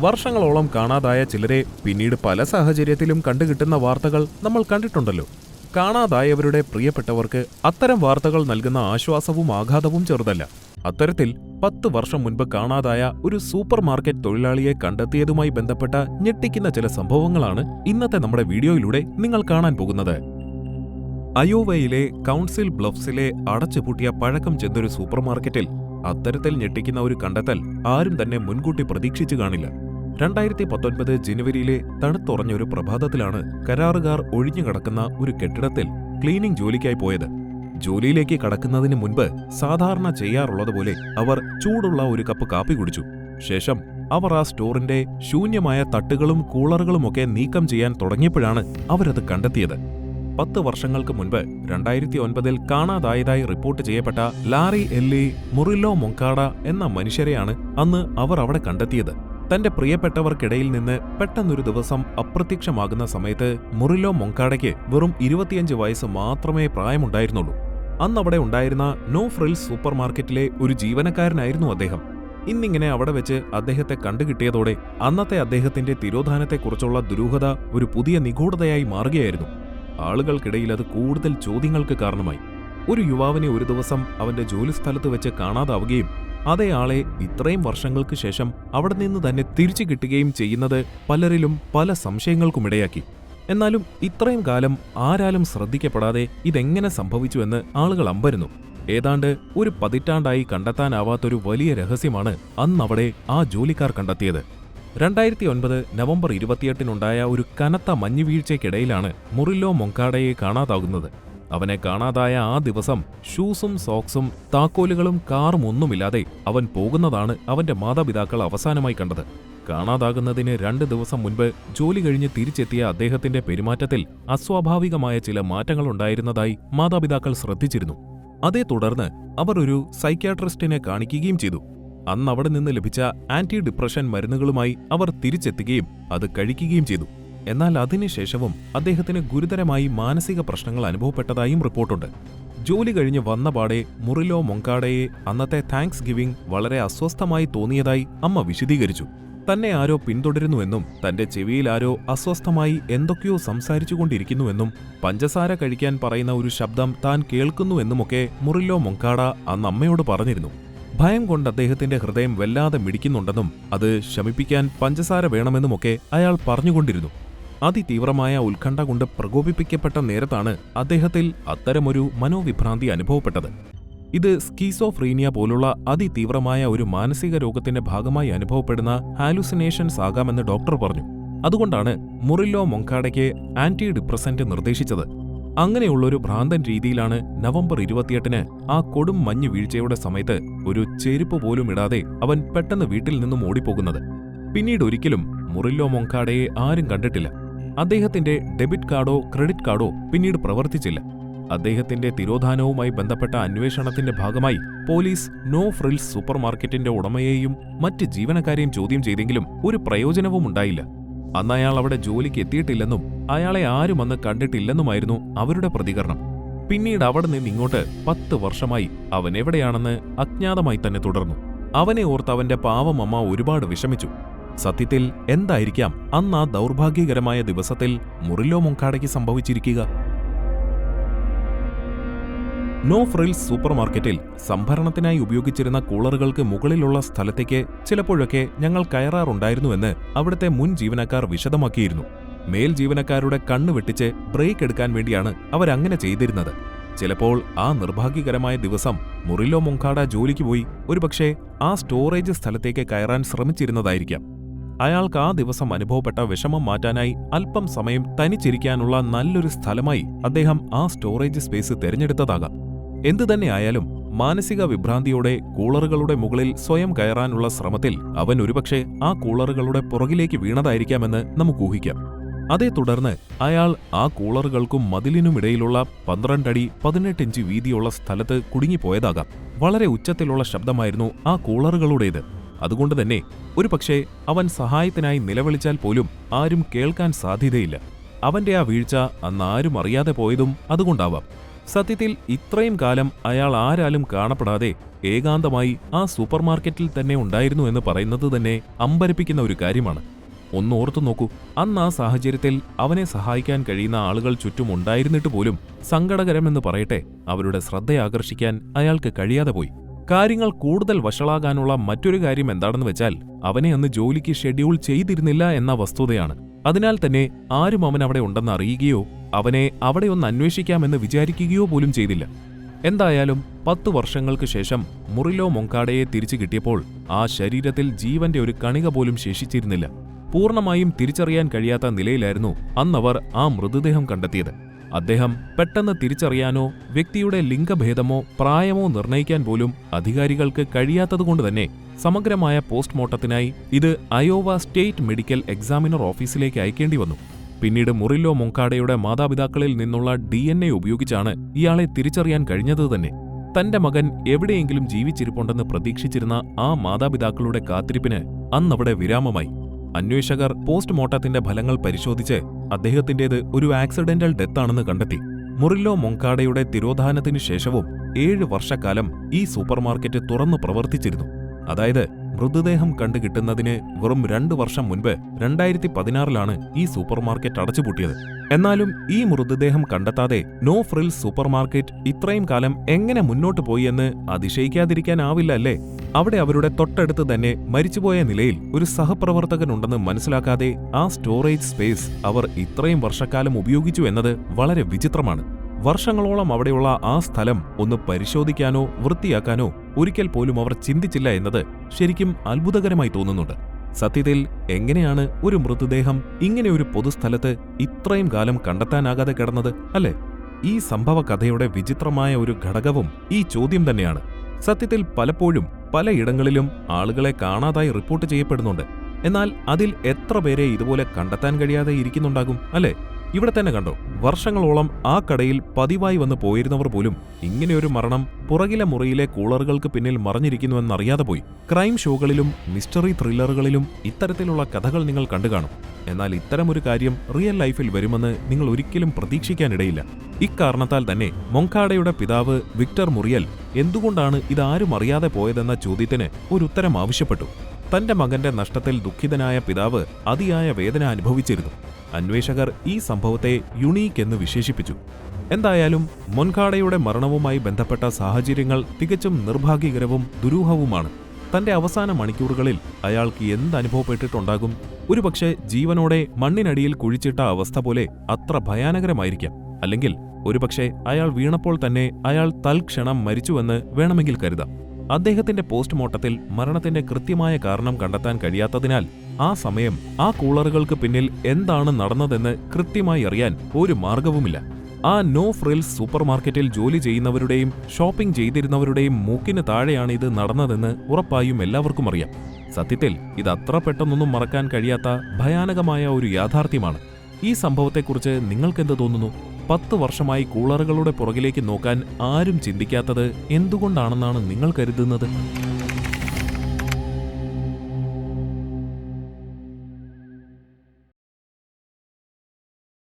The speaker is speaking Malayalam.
വർഷങ്ങളോളം കാണാതായ ചിലരെ പിന്നീട് പല സാഹചര്യത്തിലും കണ്ടുകിട്ടുന്ന വാർത്തകൾ നമ്മൾ കണ്ടിട്ടുണ്ടല്ലോ. കാണാതായവരുടെ പ്രിയപ്പെട്ടവർക്ക് അത്തരം വാർത്തകൾ നൽകുന്ന ആശ്വാസവും ആഘാതവും ചെറുതല്ല. അത്തരത്തിൽ 10 വർഷം മുൻപ് കാണാതായ ഒരു സൂപ്പർ മാർക്കറ്റ് തൊഴിലാളിയെ കണ്ടെത്തിയതുമായി ബന്ധപ്പെട്ട ഞെട്ടിക്കുന്ന ചില സംഭവങ്ങളാണ് ഇന്നത്തെ നമ്മുടെ വീഡിയോയിലൂടെ നിങ്ങൾ കാണാൻ പോകുന്നത്. അയോവയിലെ കൗൺസിൽ ബ്ലഫ്സിലെ അടച്ചുപൂട്ടിയ പഴക്കം ചെന്നൊരു സൂപ്പർ മാർക്കറ്റിൽ അത്തരത്തിൽ ഞെട്ടിക്കുന്ന ഒരു കണ്ടെത്തൽ ആരും തന്നെ മുൻകൂട്ടി പ്രതീക്ഷിച്ചു കാണില്ല. 2019 ജനുവരിയിലെ തണുത്തുറഞ്ഞൊരു പ്രഭാതത്തിലാണ് കരാറുകാർ ഒഴിഞ്ഞുകിടക്കുന്ന ഒരു കെട്ടിടത്തിൽ ക്ലീനിംഗ് ജോലിക്കായി പോയത്. ജോലിയിലേക്ക് കടക്കുന്നതിന് മുൻപ് സാധാരണ ചെയ്യാറുള്ളതുപോലെ അവർ ചൂടുള്ള ഒരു കപ്പ് കാപ്പി കുടിച്ചു. ശേഷം അവർ ആ സ്റ്റോറിന്റെ ശൂന്യമായ തട്ടുകളും കൂളറുകളുമൊക്കെ നീക്കം ചെയ്യാൻ തുടങ്ങിയപ്പോഴാണ് അവരത് കണ്ടെത്തിയത്. 10 വർഷങ്ങൾക്ക് മുൻപ് 2009 കാണാതായതായി റിപ്പോർട്ട് ചെയ്യപ്പെട്ട ലാറി എല്ലി, മുറില്ലോ മൊങ്കാഡ എന്ന മനുഷ്യരെയാണ് അന്ന് അവർ അവിടെ കണ്ടെത്തിയത്. തന്റെ പ്രിയപ്പെട്ടവർക്കിടയിൽ നിന്ന് പെട്ടെന്നൊരു ദിവസം അപ്രത്യക്ഷമാകുന്ന സമയത്ത് മുറില്ലോ മൊങ്കാഡയ്ക്ക് വെറും 25 വയസ്സ് മാത്രമേ പ്രായമുണ്ടായിരുന്നുള്ളൂ. അന്നവിടെ ഉണ്ടായിരുന്ന നോ ഫ്രിൽസ് സൂപ്പർ മാർക്കറ്റിലെ ഒരു ജീവനക്കാരനായിരുന്നു അദ്ദേഹം. ഇന്നിങ്ങനെ അവിടെ വെച്ച് അദ്ദേഹത്തെ കണ്ടുകിട്ടിയതോടെ അന്നത്തെ അദ്ദേഹത്തിന്റെ തിരോധാനത്തെക്കുറിച്ചുള്ള ദുരൂഹത ഒരു പുതിയ നിഗൂഢതയായി മാറുകയായിരുന്നു. ആളുകൾക്കിടയിൽ അത് കൂടുതൽ ചോദ്യങ്ങൾക്ക് കാരണമായി. ഒരു യുവാവിനെ ഒരു ദിവസം അവന്റെ ജോലിസ്ഥലത്ത് വെച്ച് കാണാതാവുകയും അതേ ആളെ ഇത്രയും വർഷങ്ങൾക്ക് ശേഷം അവിടെ നിന്ന് തന്നെ തിരിച്ചു കിട്ടുകയും ചെയ്യുന്നത് പലരിലും പല സംശയങ്ങൾക്കുമിടയാക്കി. എന്നാലും ഇത്രയും കാലം ആരാലും ശ്രദ്ധിക്കപ്പെടാതെ ഇതെങ്ങനെ സംഭവിച്ചുവെന്ന് ആളുകൾ അമ്പരന്നു. ഏതാണ്ട് ഒരു പതിറ്റാണ്ടായി കണ്ടെത്താനാവാത്തൊരു വലിയ രഹസ്യമാണ് അന്നവിടെ ആ ജോലിക്കാർ കണ്ടെത്തിയത്. 2009 നവംബർ 28-നുണ്ടായ ഒരു കനത്ത മഞ്ഞുവീഴ്ചയ്ക്കിടയിലാണ് മുറില്ലോ മൊങ്കാഡയെ കാണാതാകുന്നത്. അവനെ കാണാതായ ആ ദിവസം ഷൂസും സോക്സും താക്കോലുകളും കാറും ഒന്നുമില്ലാതെ അവൻ പോകുന്നതാണ് അവന്റെ മാതാപിതാക്കൾ അവസാനമായി കണ്ടത്. കാണാതാകുന്നതിന് 2 ദിവസം മുൻപ് ജോലി കഴിഞ്ഞ് തിരിച്ചെത്തിയ അദ്ദേഹത്തിന്റെ പെരുമാറ്റത്തിൽ അസ്വാഭാവികമായ ചില മാറ്റങ്ങളുണ്ടായിരുന്നതായി മാതാപിതാക്കൾ ശ്രദ്ധിച്ചിരുന്നു. അതേ തുടർന്ന് അവർ ഒരു സൈക്യാട്രിസ്റ്റിനെ കാണിക്കുകയും ചെയ്തു. അന്ന് അവിടെ നിന്ന് ലഭിച്ച ആന്റി ഡിപ്രഷൻ മരുന്നുകളുമായി അവർ തിരിച്ചെത്തുകയും അത് കഴിക്കുകയും ചെയ്തു. എന്നാൽ അതിനുശേഷവും അദ്ദേഹത്തിന് ഗുരുതരമായി മാനസിക പ്രശ്നങ്ങൾ അനുഭവപ്പെട്ടതായും റിപ്പോർട്ടുണ്ട്. ജോലി കഴിഞ്ഞ് വന്നപാടെ മുറില്ലോ മൊങ്കാഡയെ അന്നത്തെ താങ്ക്സ് ഗിവിംഗ് വളരെ അസ്വസ്ഥമായി തോന്നിയതായി അമ്മ വിശദീകരിച്ചു. തന്നെ ആരോ പിന്തുടരുന്നുവെന്നും തന്റെ ചെവിയിൽ ആരോ അസ്വസ്ഥമായി എന്തൊക്കെയോ സംസാരിച്ചുകൊണ്ടിരിക്കുന്നുവെന്നും പഞ്ചസാര കഴിക്കാൻ പറയുന്ന ഒരു ശബ്ദം താൻ കേൾക്കുന്നുവെന്നുമൊക്കെ മുറില്ലോ മൊങ്കാഡ അന്ന് അമ്മയോട് പറഞ്ഞിരുന്നു. ഭയം കൊണ്ട് അദ്ദേഹത്തിന്റെ ഹൃദയം വല്ലാതെ മിടിക്കുന്നുണ്ടെന്നും അത് ശമിപ്പിക്കാൻ പഞ്ചസാര വേണമെന്നുമൊക്കെ അയാൾ പറഞ്ഞുകൊണ്ടിരുന്നു. അതിതീവ്രമായ ഉത്കണ്ഠ കൊണ്ട് പ്രകോപിപ്പിക്കപ്പെട്ട നേരത്താണ് അദ്ദേഹത്തിൽ അത്തരമൊരു മനോവിഭ്രാന്തി അനുഭവപ്പെട്ടത്. ഇത് സ്കീസോഫ്രീനിയ പോലുള്ള അതിതീവ്രമായ ഒരു മാനസിക രോഗത്തിന്റെ ഭാഗമായി അനുഭവപ്പെടുന്ന ഹാലുസിനേഷൻസ് ആകാമെന്ന് ഡോക്ടർ പറഞ്ഞു. അതുകൊണ്ടാണ് മുറില്ലോ മൊങ്കാഡയ്ക്ക് ആന്റി ഡിപ്രസന്റ് നിർദ്ദേശിച്ചത്. അങ്ങനെയുള്ളൊരു ഭ്രാന്തൻ രീതിയിലാണ് നവംബർ 28-ന് ആ കൊടും മഞ്ഞ് വീഴ്ചയുടെ സമയത്ത് ഒരു ചെരുപ്പ് പോലും ഇടാതെ അവൻ പെട്ടെന്ന് വീട്ടിൽ നിന്നും ഓടിപ്പോകുന്നത്. പിന്നീട് ഒരിക്കലും മുറില്ലോ മൊങ്കാഡയെ ആരും കണ്ടിട്ടില്ല. അദ്ദേഹത്തിന്റെ ഡെബിറ്റ് കാർഡോ ക്രെഡിറ്റ് കാർഡോ പിന്നീട് പ്രവർത്തിച്ചില്ല. അദ്ദേഹത്തിന്റെ തിരോധാനവുമായി ബന്ധപ്പെട്ട അന്വേഷണത്തിന്റെ ഭാഗമായി പോലീസ് നോ ഫ്രിൽസ് സൂപ്പർ മാർക്കറ്റിന്റെ ഉടമയെയും മറ്റ് ജീവനക്കാരെയും ചോദ്യം ചെയ്തെങ്കിലും ഒരു പ്രയോജനവും ഉണ്ടായില്ല. അന്ന് അയാൾ അവിടെ ജോലിക്ക് എത്തിയിട്ടില്ലെന്നും അയാളെ ആരും അന്ന് കണ്ടിട്ടില്ലെന്നുമായിരുന്നു അവരുടെ പ്രതികരണം. പിന്നീട് അവിടെ നിന്ന് ഇങ്ങോട്ട് 10 വർഷമായി അവൻ എവിടെയാണെന്ന് അജ്ഞാതമായി തന്നെ തുടർന്നു. അവനെ ഓർത്ത് അവന്റെ പാവം അമ്മ ഒരുപാട് വിഷമിച്ചു. സത്യത്തിൽ എന്തായിരിക്കാം അന്ന് ആ ദൗർഭാഗ്യകരമായ ദിവസത്തിൽ മുറില്ലോ മൊങ്കാഡയ്ക്ക് സംഭവിച്ചിരിക്കുക? നോ ഫ്രിൽസ് സൂപ്പർ മാർക്കറ്റിൽ സംഭരണത്തിനായി ഉപയോഗിച്ചിരുന്ന കൂളറുകൾക്ക് മുകളിലുള്ള സ്ഥലത്തേക്ക് ചിലപ്പോഴൊക്കെ ഞങ്ങൾ കയറാറുണ്ടായിരുന്നുവെന്ന് അവിടുത്തെ മുൻ ജീവനക്കാർ വിശദമാക്കിയിരുന്നു. മേൽ ജീവനക്കാരുടെ കണ്ണ് വെട്ടിച്ച് ബ്രേക്ക് എടുക്കാൻ വേണ്ടിയാണ് അവരങ്ങനെ ചെയ്തിരുന്നത്. ചിലപ്പോൾ ആ നിർഭാഗ്യകരമായ ദിവസം മുറില്ലോ മൊങ്കാഡ ജോലിക്ക് പോയി ഒരുപക്ഷെ ആ സ്റ്റോറേജ് സ്ഥലത്തേക്ക് കയറാൻ ശ്രമിച്ചിരുന്നതായിരിക്കാം. അയാൾക്ക് ആ ദിവസം അനുഭവപ്പെട്ട വിഷമം മാറ്റാനായി അല്പം സമയം തനിച്ചിരിക്കാനുള്ള നല്ലൊരു സ്ഥലമായി അദ്ദേഹം ആ സ്റ്റോറേജ് സ്പേസ് തിരഞ്ഞെടുത്തതാകാം. എന്തുതന്നെയായാലും മാനസിക വിഭ്രാന്തിയോടെ കൂളറുകളുടെ മുകളിൽ സ്വയം കയറാനുള്ള ശ്രമത്തിൽ അവൻ ഒരുപക്ഷെ ആ കൂളറുകളുടെ പുറകിലേക്ക് വീണതായിരിക്കാമെന്ന് നമുക്ക് ഊഹിക്കാം. അതേ തുടർന്ന് അയാൾ ആ കൂളറുകൾക്കും മതിലിനുമിടയിലുള്ള 12 അടി 18 ഇഞ്ച് വീതിയുള്ള സ്ഥലത്ത് കുടുങ്ങിപ്പോയതാകാം. വളരെ ഉച്ചത്തിലുള്ള ശബ്ദമായിരുന്നു ആ കൂളറുകളുടേത്. അതുകൊണ്ടുതന്നെ ഒരുപക്ഷെ അവൻ സഹായത്തിനായി നിലവിളിച്ചാൽ പോലും ആരും കേൾക്കാൻ സാധ്യതയില്ല. അവന്റെ ആ വീഴ്ച അന്ന് ആരും അറിയാതെ പോയതും അതുകൊണ്ടാവാം. സത്യത്തിൽ ഇത്രയും കാലം അയാൾ ആരാലും കാണപ്പെടാതെ ഏകാന്തമായി ആ സൂപ്പർമാർക്കറ്റിൽ തന്നെ ഉണ്ടായിരുന്നു എന്ന് പറയുന്നത് തന്നെ അമ്പരപ്പിക്കുന്ന ഒരു കാര്യമാണ്. ഒന്നോർത്തു നോക്കൂ, അന്ന് ആ സാഹചര്യത്തിൽ അവനെ സഹായിക്കാൻ കഴിയുന്ന ആളുകൾ ചുറ്റും ഉണ്ടായിരുന്നിട്ട് പോലും സങ്കടകരമെന്ന് പറയട്ടെ, അവരുടെ ശ്രദ്ധയാകർഷിക്കാൻ അയാൾക്ക് കഴിയാതെ പോയി. കാര്യങ്ങൾ കൂടുതൽ വഷളാകാനുള്ള മറ്റൊരു കാര്യം എന്താണെന്ന് വെച്ചാൽ അവനെ അന്ന് ജോലിക്ക് ഷെഡ്യൂൾ ചെയ്തിരുന്നില്ല എന്ന വസ്തുതയാണ്. അതിനാൽ തന്നെ ആരും അവൻ അവിടെ ഉണ്ടെന്ന് അറിയുകയോ അവനെ അവിടെ ഒന്ന് അന്വേഷിക്കാമെന്ന് വിചാരിക്കുകയോ പോലും ചെയ്തില്ല. എന്തായാലും 10 വർഷങ്ങൾക്ക് ശേഷം മുറിലോ മൊങ്കാഡയെ തിരിച്ചു കിട്ടിയപ്പോൾ ആ ശരീരത്തിൽ ജീവന്റെ ഒരു കണിക പോലും ശേഷിച്ചിരുന്നില്ല. പൂർണ്ണമായും തിരിച്ചറിയാൻ കഴിയാത്ത നിലയിലായിരുന്നു അന്നവർ ആ മൃതദേഹം കണ്ടെത്തിയത്. അദ്ദേഹം പെട്ടെന്ന് തിരിച്ചറിയാനോ വ്യക്തിയുടെ ലിംഗഭേദമോ പ്രായമോ നിർണയിക്കാൻ പോലും അധികാരികൾക്ക് കഴിയാത്തതുകൊണ്ട് തന്നെ സമഗ്രമായ പോസ്റ്റ്മോർട്ടത്തിനായി ഇത് അയോവ സ്റ്റേറ്റ് മെഡിക്കൽ എക്സാമിനർ ഓഫീസിലേക്ക് അയക്കേണ്ടി വന്നു. പിന്നീട് മുറില്ലോ മൊങ്കാഡയുടെ മാതാപിതാക്കളിൽ നിന്നുള്ള DNA ഉപയോഗിച്ചാണ് ഇയാളെ തിരിച്ചറിയാൻ കഴിഞ്ഞത് തന്നെ. തന്റെ മകൻ എവിടെയെങ്കിലും ജീവിച്ചിരിപ്പുണ്ടെന്ന് പ്രതീക്ഷിച്ചിരുന്ന ആ മാതാപിതാക്കളുടെ കാത്തിരിപ്പിന് അന്നവിടെ വിരാമമായി. അന്വേഷകർ പോസ്റ്റ്മോർട്ടത്തിന്റെ ഫലങ്ങൾ പരിശോധിച്ച് അദ്ദേഹത്തിന്റേത് ഒരു ആക്സിഡന്റൽ ഡെത്താണെന്ന് കണ്ടെത്തി. മുറില്ലോ മൊങ്കാഡയുടെ തിരോധാനത്തിനു ശേഷവും 7 വർഷക്കാലം ഈ സൂപ്പർമാർക്കറ്റ് തുറന്നു പ്രവർത്തിച്ചിരുന്നു. അതായത് മൃതദേഹം കണ്ടുകിട്ടുന്നതിന് വെറും 2 വർഷം മുൻപ് 2016-ലാണ് ഈ സൂപ്പർമാർക്കറ്റ് അടച്ചുപൂട്ടിയത്. എന്നാലും ഈ മൃതദേഹം കണ്ടെത്താതെ നോ ഫ്രിൽസ് സൂപ്പർമാർക്കറ്റ് ഇത്രയും കാലം എങ്ങനെ മുന്നോട്ട് പോയി എന്ന് അതിശയിക്കാതിരിക്കാനാവില്ല അല്ലേ? അവിടെ അവരുടെ തൊട്ടടുത്ത് തന്നെ മരിച്ചുപോയ നിലയിൽ ഒരു സഹപ്രവർത്തകനുണ്ടെന്ന് മനസ്സിലാക്കാതെ ആ സ്റ്റോറേജ് സ്പേസ് അവർ ഇത്രയും വർഷക്കാലം ഉപയോഗിച്ചു എന്നത് വളരെ വിചിത്രമാണ്. വർഷങ്ങളോളം അവിടെയുള്ള ആ സ്ഥലം ഒന്ന് പരിശോധിക്കാനോ വൃത്തിയാക്കാനോ ഒരിക്കൽ പോലും അവർ ചിന്തിച്ചില്ല എന്നത് ശരിക്കും അത്ഭുതകരമായി തോന്നുന്നുണ്ട്. സത്യത്തിൽ എങ്ങനെയാണ് ഒരു മൃതദേഹം ഇങ്ങനെ ഒരു പൊതുസ്ഥലത്ത് ഇത്രയും കാലം കണ്ടെത്താനാകാതെ കിടന്നത്, അല്ലേ? ഈ സംഭവ കഥയുടെ വിചിത്രമായ ഒരു ഘടകവും ഈ ചോദ്യം തന്നെയാണ്. സത്യത്തിൽ പലപ്പോഴും പലയിടങ്ങളിലും ആളുകളെ കാണാതായി റിപ്പോർട്ട് ചെയ്യപ്പെടുന്നുണ്ട്. എന്നാൽ അതിൽ എത്ര പേരെ ഇതുപോലെ കണ്ടെത്താൻ കഴിയാതെ ഇരിക്കുന്നുണ്ടാകും, അല്ലേ? ഇവിടെ തന്നെ കണ്ടോ, വർഷങ്ങളോളം ആ കടയിൽ പതിവായി വന്ന് പോയിരുന്നവർ പോലും ഇങ്ങനെയൊരു മരണം പുറകിലെ മുറിയിലെ കൂളറുകൾക്ക് പിന്നിൽ മറഞ്ഞിരിക്കുന്നുവെന്നറിയാതെ പോയി. ക്രൈം ഷോകളിലും മിസ്റ്ററി ത്രില്ലറുകളിലും ഇത്തരത്തിലുള്ള കഥകൾ നിങ്ങൾ കണ്ടുകാണും. എന്നാൽ ഇത്തരമൊരു കാര്യം റിയൽ ലൈഫിൽ വരുമെന്ന് നിങ്ങൾ ഒരിക്കലും പ്രതീക്ഷിക്കാനിടയില്ല. ഇക്കാരണത്താൽ തന്നെ മൊങ്കാഡയുടെ പിതാവ് വിക്ടർ മുറിയൽ എന്തുകൊണ്ടാണ് ഇതാരും അറിയാതെ പോയതെന്ന ചോദ്യത്തിന് ഒരു ഉത്തരം ആവശ്യപ്പെട്ടു. തന്റെ മകന്റെ നഷ്ടത്തിൽ ദുഃഖിതനായ പിതാവ് അതിയായ വേദന അനുഭവിച്ചിരുന്നു. അന്വേഷകർ ഈ സംഭവത്തെ യുണീക്ക് എന്ന് വിശേഷിപ്പിച്ചു. എന്തായാലും മൊങ്കാഡയുടെ മരണവുമായി ബന്ധപ്പെട്ട സാഹചര്യങ്ങൾ തികച്ചും നിർഭാഗ്യകരവും ദുരൂഹവുമാണ്. തന്റെ അവസാന മണിക്കൂറുകളിൽ അയാൾക്ക് എന്തനുഭവപ്പെട്ടിട്ടുണ്ടാകും? ഒരുപക്ഷെ ജീവനോടെ മണ്ണിനടിയിൽ കുഴിച്ചിട്ട അവസ്ഥ പോലെ അത്ര ഭയാനകരമായിരിക്കാം. അല്ലെങ്കിൽ ഒരുപക്ഷെ അയാൾ വീണപ്പോൾ തന്നെ അയാൾ തൽക്ഷണം മരിച്ചുവെന്ന് വേണമെങ്കിൽ കരുതാം. അദ്ദേഹത്തിന്റെ പോസ്റ്റ്മോർട്ടത്തിൽ മരണത്തിന്റെ കൃത്യമായ കാരണം കണ്ടെത്താൻ കഴിയാത്തതിനാൽ ആ സമയം ആ കൂളറുകൾക്ക് പിന്നിൽ എന്താണ് നടന്നതെന്ന് കൃത്യമായി അറിയാൻ ഒരു മാർഗവുമില്ല. ആ നോ ഫ്രിൽസ് സൂപ്പർമാർക്കറ്റിൽ ജോലി ചെയ്യുന്നവരുടെയും ഷോപ്പിംഗ് ചെയ്തിരുന്നവരുടെയും മൂക്കിന് താഴെയാണ് ഇത് നടന്നതെന്ന് ഉറപ്പായും എല്ലാവർക്കും അറിയാം. സത്യത്തിൽ ഇത് അത്ര പെട്ടെന്നൊന്നും മറക്കാൻ കഴിയാത്ത ഭയാനകമായ ഒരു യാഥാർത്ഥ്യമാണ്. ഈ സംഭവത്തെക്കുറിച്ച് നിങ്ങൾക്കെന്ത് തോന്നുന്നു? 10 വർഷമായി കൂളറുകളുടെ പുറകിലേക്ക് നോക്കാൻ ആരും ചിന്തിക്കാത്തത് എന്തുകൊണ്ടാണെന്നാണ് നിങ്ങൾ കരുതുന്നത്?